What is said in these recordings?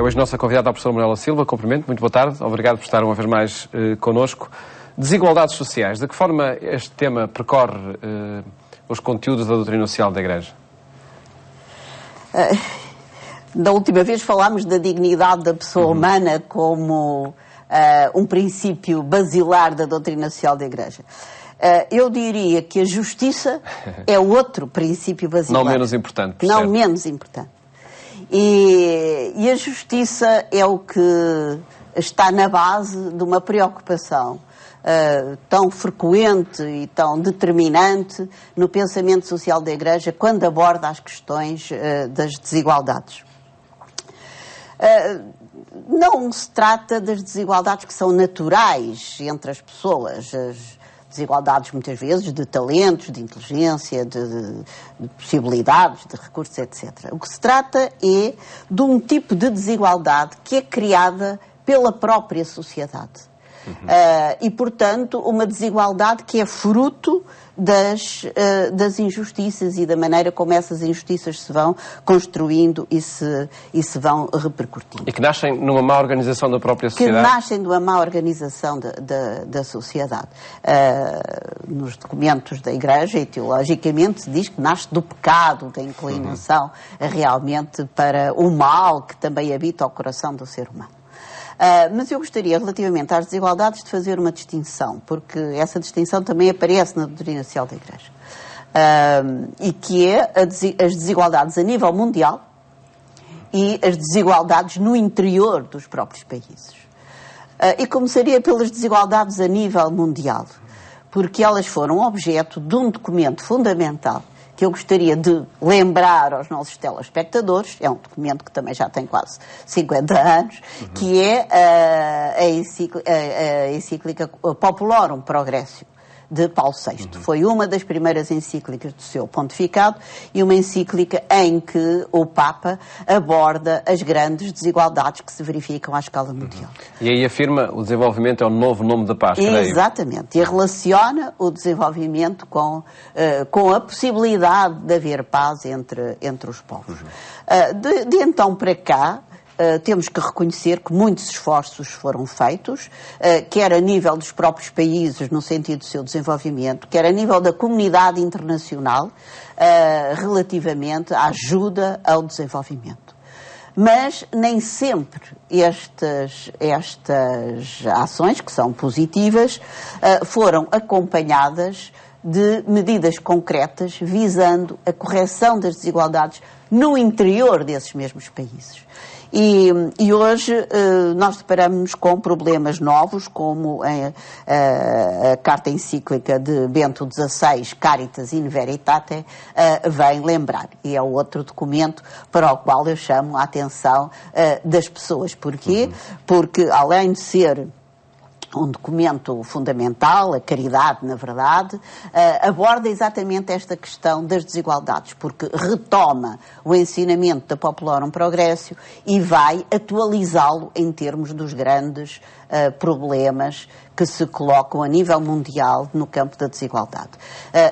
Hoje nossa convidada é a professora Manuela Silva. Cumprimento, muito boa tarde. Obrigado por estar uma vez mais connosco. Desigualdades sociais. De que forma este tema percorre os conteúdos da doutrina social da Igreja? Da última vez falámos da dignidade da pessoa humana como um princípio basilar da doutrina social da Igreja. Eu diria que a justiça é outro princípio basilar. Não menos importante, por Não certo. menos importante. E a justiça é o que está na base de uma preocupação tão frequente e tão determinante no pensamento social da Igreja quando aborda as questões das desigualdades. Não se trata das desigualdades que são naturais entre as pessoas, as desigualdades muitas vezes de talentos, de inteligência, de possibilidades, de recursos, etc. O que se trata é de um tipo de desigualdade que é criada pela própria sociedade. E, portanto, uma desigualdade que é fruto das injustiças e da maneira como essas injustiças se vão construindo e se vão repercutindo. E que nascem numa má organização da própria sociedade? Que nascem de uma má organização da sociedade. Nos documentos da Igreja, e teologicamente, se diz que nasce do pecado, da inclinação realmente para o mal que também habita o coração do ser humano. Mas eu gostaria, relativamente às desigualdades, de fazer uma distinção, porque essa distinção também aparece na doutrina social da Igreja. E que é as desigualdades a nível mundial e as desigualdades no interior dos próprios países. E começaria pelas desigualdades a nível mundial, porque elas foram objeto de um documento fundamental que eu gostaria de lembrar aos nossos telespectadores, é um documento que também já tem quase 50 anos, que é a encíclica Populorum Progressio, de Paulo VI. Foi uma das primeiras encíclicas do seu pontificado e uma encíclica em que o Papa aborda as grandes desigualdades que se verificam à escala mundial. E aí afirma o desenvolvimento é o novo nome da paz, creio. Exatamente. E relaciona o desenvolvimento com a possibilidade de haver paz entre os povos. De então para cá, temos que reconhecer que muitos esforços foram feitos, quer a nível dos próprios países, no sentido do seu desenvolvimento, quer a nível da comunidade internacional, relativamente à ajuda ao desenvolvimento. Mas nem sempre estas ações, que são positivas, foram acompanhadas de medidas concretas visando a correção das desigualdades no interior desses mesmos países. E hoje nós deparamos com problemas novos, como a carta encíclica de Bento XVI, Caritas in Veritate, vem lembrar. E é outro documento para o qual eu chamo a atenção das pessoas. Porquê? Porque, além de ser um documento fundamental, a caridade, na verdade, aborda exatamente esta questão das desigualdades, porque retoma o ensinamento da Populorum Progressio e vai atualizá-lo em termos dos grandes problemas que se colocam a nível mundial no campo da desigualdade.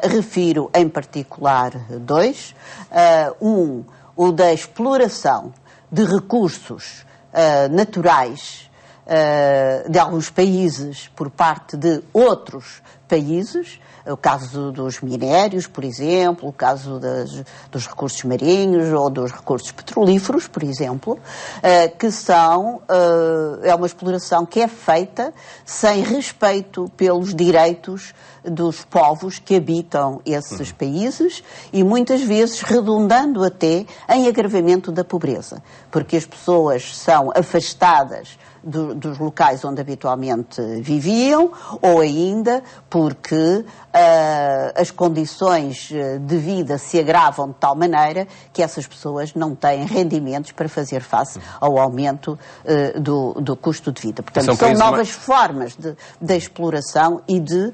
Refiro em particular dois. O da exploração de recursos naturais de alguns países por parte de outros países, o caso dos minérios, por exemplo, o caso dos recursos marinhos ou dos recursos petrolíferos, por exemplo, que é uma exploração que é feita sem respeito pelos direitos dos povos que habitam esses países e muitas vezes redundando até em agravamento da pobreza, porque as pessoas são afastadas dos locais onde habitualmente viviam, ou ainda porque as condições de vida se agravam de tal maneira que essas pessoas não têm rendimentos para fazer face ao aumento do custo de vida. Portanto, são novas formas de exploração e de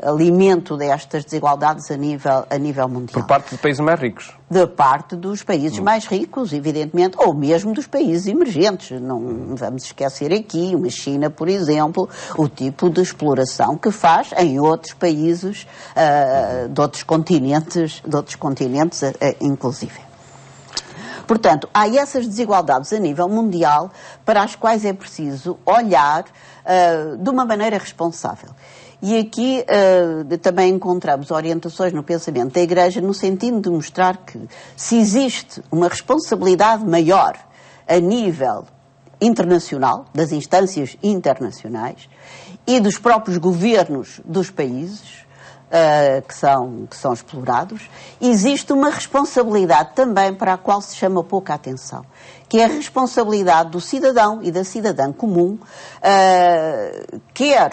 alimento destas desigualdades a nível mundial. Por parte de países mais ricos. Da parte dos países mais ricos, evidentemente, ou mesmo dos países emergentes. Não vamos esquecer aqui, uma China, por exemplo, o tipo de exploração que faz em outros países, de outros continentes, inclusive. Portanto, há essas desigualdades a nível mundial para as quais é preciso olhar de uma maneira responsável. E aqui também encontramos orientações no pensamento da Igreja no sentido de mostrar que se existe uma responsabilidade maior a nível internacional, das instâncias internacionais e dos próprios governos dos países que são explorados, existe uma responsabilidade também para a qual se chama pouca atenção, que é a responsabilidade do cidadão e da cidadã comum, quer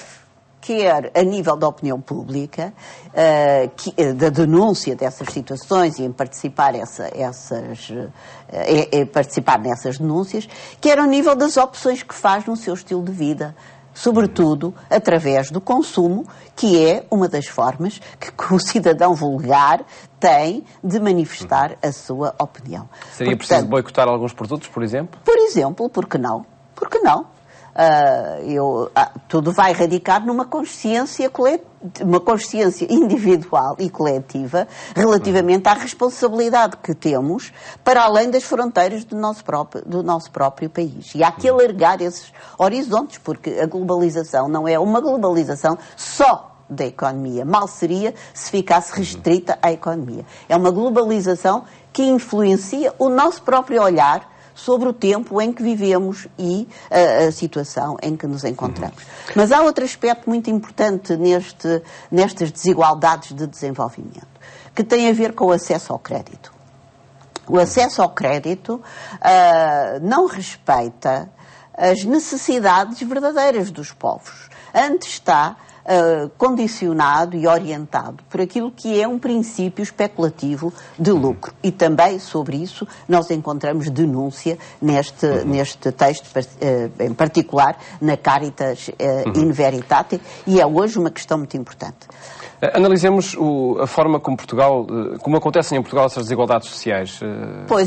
a nível da opinião pública, da denúncia dessas situações e em participar, participar nessas denúncias, quer ao nível das opções que faz no seu estilo de vida, sobretudo através do consumo, que é uma das formas que o cidadão vulgar tem de manifestar a sua opinião. Seria preciso boicotar alguns produtos, por exemplo? Por exemplo, por que não? Por que não? Tudo vai radicar numa consciência individual e coletiva relativamente à responsabilidade que temos para além das fronteiras do nosso próprio país. E há que alargar esses horizontes, porque a globalização não é uma globalização só da economia. Mal seria se ficasse restrita à economia. É uma globalização que influencia o nosso próprio olhar sobre o tempo em que vivemos e a situação em que nos encontramos. Mas há outro aspecto muito importante nestas desigualdades de desenvolvimento, que tem a ver com o acesso ao crédito. O acesso ao crédito não respeita as necessidades verdadeiras dos povos. Antes está condicionado e orientado por aquilo que é um princípio especulativo de lucro. E também sobre isso nós encontramos denúncia neste texto, em particular na Caritas in Veritate, e é hoje uma questão muito importante. Analisemos a forma como como acontecem em Portugal essas desigualdades sociais.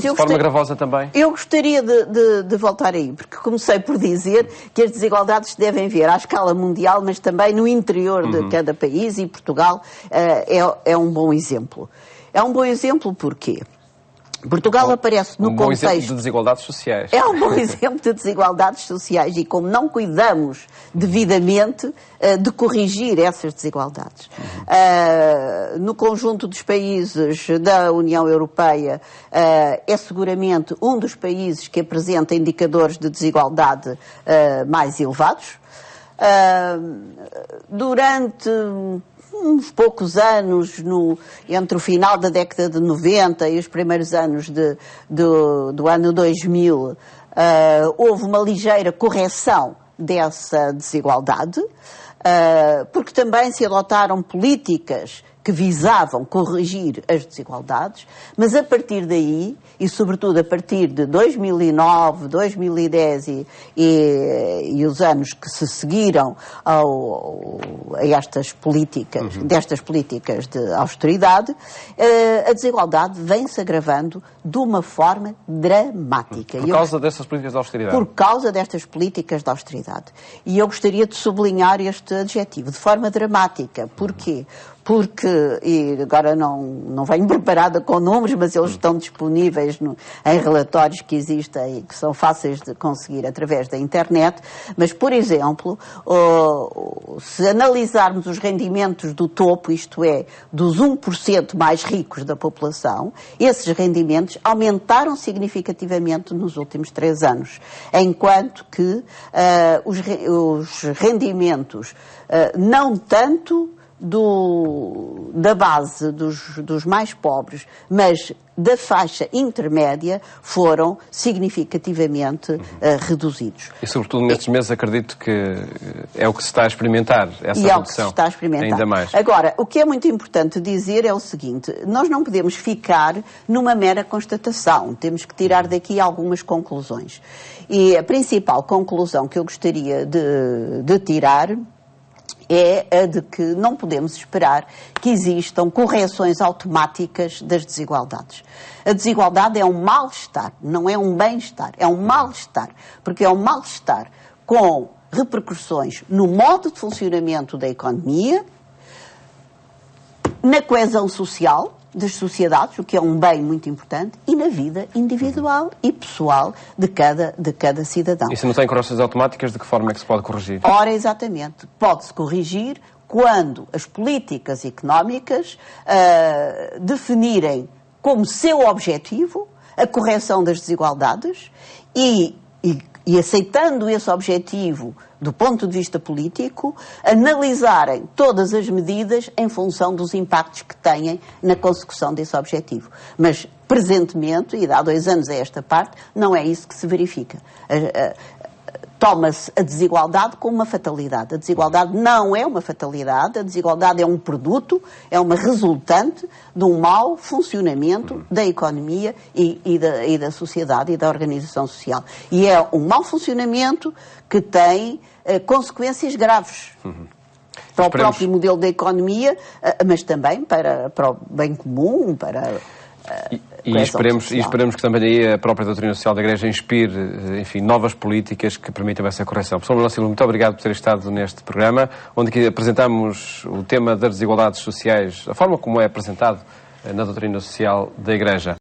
De forma gravosa também. Eu gostaria de voltar aí, porque comecei por dizer que as desigualdades se devem ver à escala mundial, mas também no interior de cada país, e Portugal é um bom exemplo. É um bom exemplo porquê? Portugal aparece no contexto... Um bom exemplo de desigualdades sociais. É um bom exemplo de desigualdades sociais e como não cuidamos devidamente de corrigir essas desigualdades. No conjunto dos países da União Europeia, é seguramente um dos países que apresenta indicadores de desigualdade mais elevados. Durante uns poucos anos, entre o final da década de 90 e os primeiros anos do ano 2000, houve uma ligeira correção dessa desigualdade, porque também se adotaram políticas que visavam corrigir as desigualdades, mas a partir daí, e sobretudo a partir de 2009, 2010 e os anos que se seguiram a estas políticas, destas políticas de austeridade, a desigualdade vem-se agravando de uma forma dramática. Por causa dessas políticas de austeridade? Por causa destas políticas de austeridade. E eu gostaria de sublinhar este adjetivo, de forma dramática. Porquê? Porque, e agora não venho preparada com números, mas eles estão disponíveis em relatórios que existem e que são fáceis de conseguir através da internet, mas, por exemplo, se analisarmos os rendimentos do topo, isto é, dos 1% mais ricos da população, esses rendimentos aumentaram significativamente nos últimos 3 anos, enquanto que os rendimentos não tanto da base dos mais pobres, mas da faixa intermédia, foram significativamente reduzidos. E sobretudo nestes meses acredito que é o que se está a experimentar, essa redução. É o que se está a experimentar. Ainda mais. Agora, o que é muito importante dizer é o seguinte: nós não podemos ficar numa mera constatação, temos que tirar daqui algumas conclusões. E a principal conclusão que eu gostaria de tirar é a de que não podemos esperar que existam correções automáticas das desigualdades. A desigualdade é um mal-estar, não é um bem-estar, é um mal-estar, porque é um mal-estar com repercussões no modo de funcionamento da economia, na coesão social, das sociedades, o que é um bem muito importante, e na vida individual e pessoal de cada cidadão. E se não tem correções automáticas, de que forma é que se pode corrigir? Ora, exatamente. Pode-se corrigir quando as políticas económicas definirem como seu objetivo a correção das desigualdades e aceitando esse objetivo do ponto de vista político, analisarem todas as medidas em função dos impactos que têm na consecução desse objetivo. Mas, presentemente, e há 2 anos a esta parte, não é isso que se verifica. Toma-se a desigualdade como uma fatalidade. A desigualdade não é uma fatalidade, a desigualdade é um produto, é uma resultante de um mau funcionamento da economia e da sociedade e da organização social. E é um mau funcionamento que tem consequências graves para o próprio modelo da economia, mas também para o bem comum, para... E esperemos que também aí a própria doutrina social da Igreja inspire, enfim, novas políticas que permitam essa correção. Professor Manuel Silva, muito obrigado por ter estado neste programa, onde aqui apresentamos o tema das desigualdades sociais, a forma como é apresentado na doutrina social da Igreja.